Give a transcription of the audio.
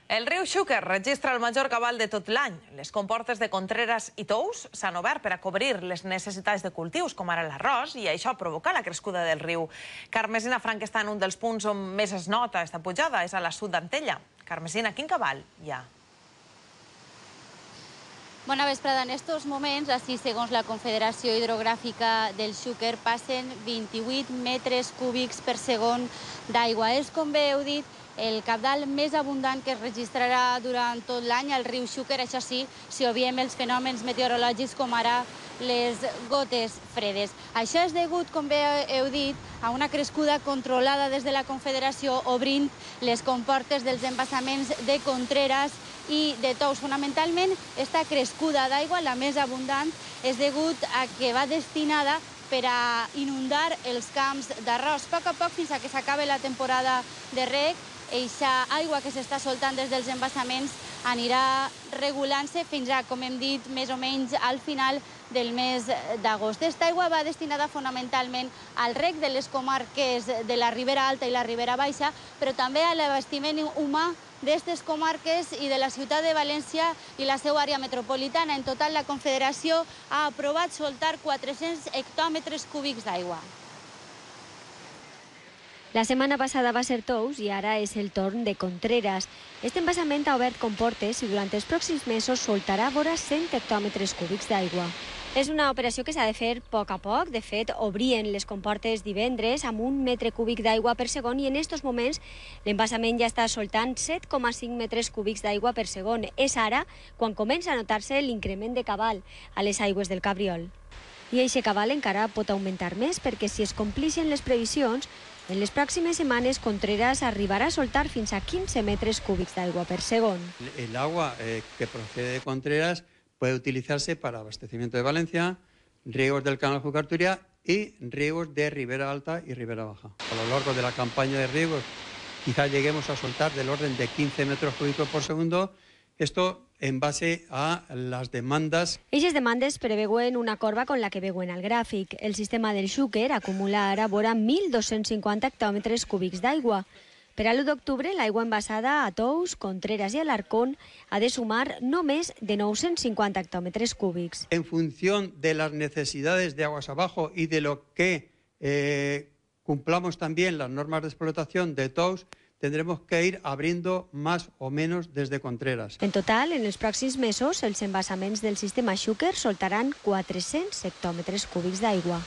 El riu Xúquer registra el major cabal de tot l'any. Les comportes de Contreras i Tous s'han obert per a cobrir les necessitats de cultius, com ara l'arròs, i això provoca la crescuda del riu. Carmesina Franc està en un dels punts on més es nota esta pujada, és a la sud d'Antella. Carmesina, quin cabal hi ha? Bona vesprada. En estos moments, així segons la Confederació Hidrogràfica del Xúquer, passen 28 metres cúbics per segon d'aigua. És, com bé heu dit, el cabal més abundant que es registrarà durant tot l'any al riu Xúquer, això sí, si obviem els fenòmens meteorològics com ara les gotes fredes. Això és degut, com bé heu dit, a una crescuda controlada des de la Confederació, obrint les comportes dels embassaments de Contreras i de Tous. Fonamentalment, esta crescuda d'aigua, la més abundant, és degut a que va destinada per a inundar els camps d'arròs. A poc, fins a que s'acabe la temporada de reg, eixa aigua que s'està soltant des dels embassaments anirà regulant-se fins a, com hem dit, més o menys al final del mes d'agost. Aquesta aigua va destinada fonamentalment al reg de les comarques de la Ribera Alta i la Ribera Baixa, però també a l'abastiment humà d'aquestes comarques i de la ciutat de València i la seva àrea metropolitana. En total, la Confederació ha aprovat soltar 400 hectòmetres cúbics d'aigua. La setmana passada va ser Tous i ara és el torn de Contreras. Este embassament ha obert comportes i durant els pròxims mesos soltarà vora 100 hectòmetres cúbics d'aigua. És una operació que s'ha de fer a poc. De fet, obrien les comportes divendres amb 1 metre cúbic d'aigua per segon i en estos moments l'embassament ja està soltant 7,5 metres cúbics d'aigua per segon. És ara quan comença a notar-se l'increment de cabal a les aigües del Cabriol. I aquest cabal encara pot augmentar més perquè si es complixen les previsions, en les pròximes setmanes Contreras arribarà a soltar fins a 15 metres cúbics d'aigua per segon. El agua que procede de Contreras puede utilizarse para abastecimiento de Valencia, riegos del canal Júcar-Turia y riegos de Ribera Alta y Ribera Baja. A lo largo de la campaña de riegos quizá lleguemos a soltar del orden de 15 metros cúbicos por segundo. Esto en base a las demandas. Eixes demandes preveuen una corba con la que veuen al gràfic. El sistema del Xúquer acumula ara vora 1.250 hectòmetres cúbics d'aigua. Per a l'1 d'octubre, l'aigua envasada a Tous, Contreras i Alarcón ha de sumar no més de 950 hectòmetres cúbics. En función de las necesidades de aguas abajo y de lo que cumplamos también las normas de explotación de Tous, tendremos que ir abriendo más o menos desde Contreras. En total, en els pròxims mesos, els embassaments del sistema Xúquer soltaran 400 hectòmetres cúbics d'aigua.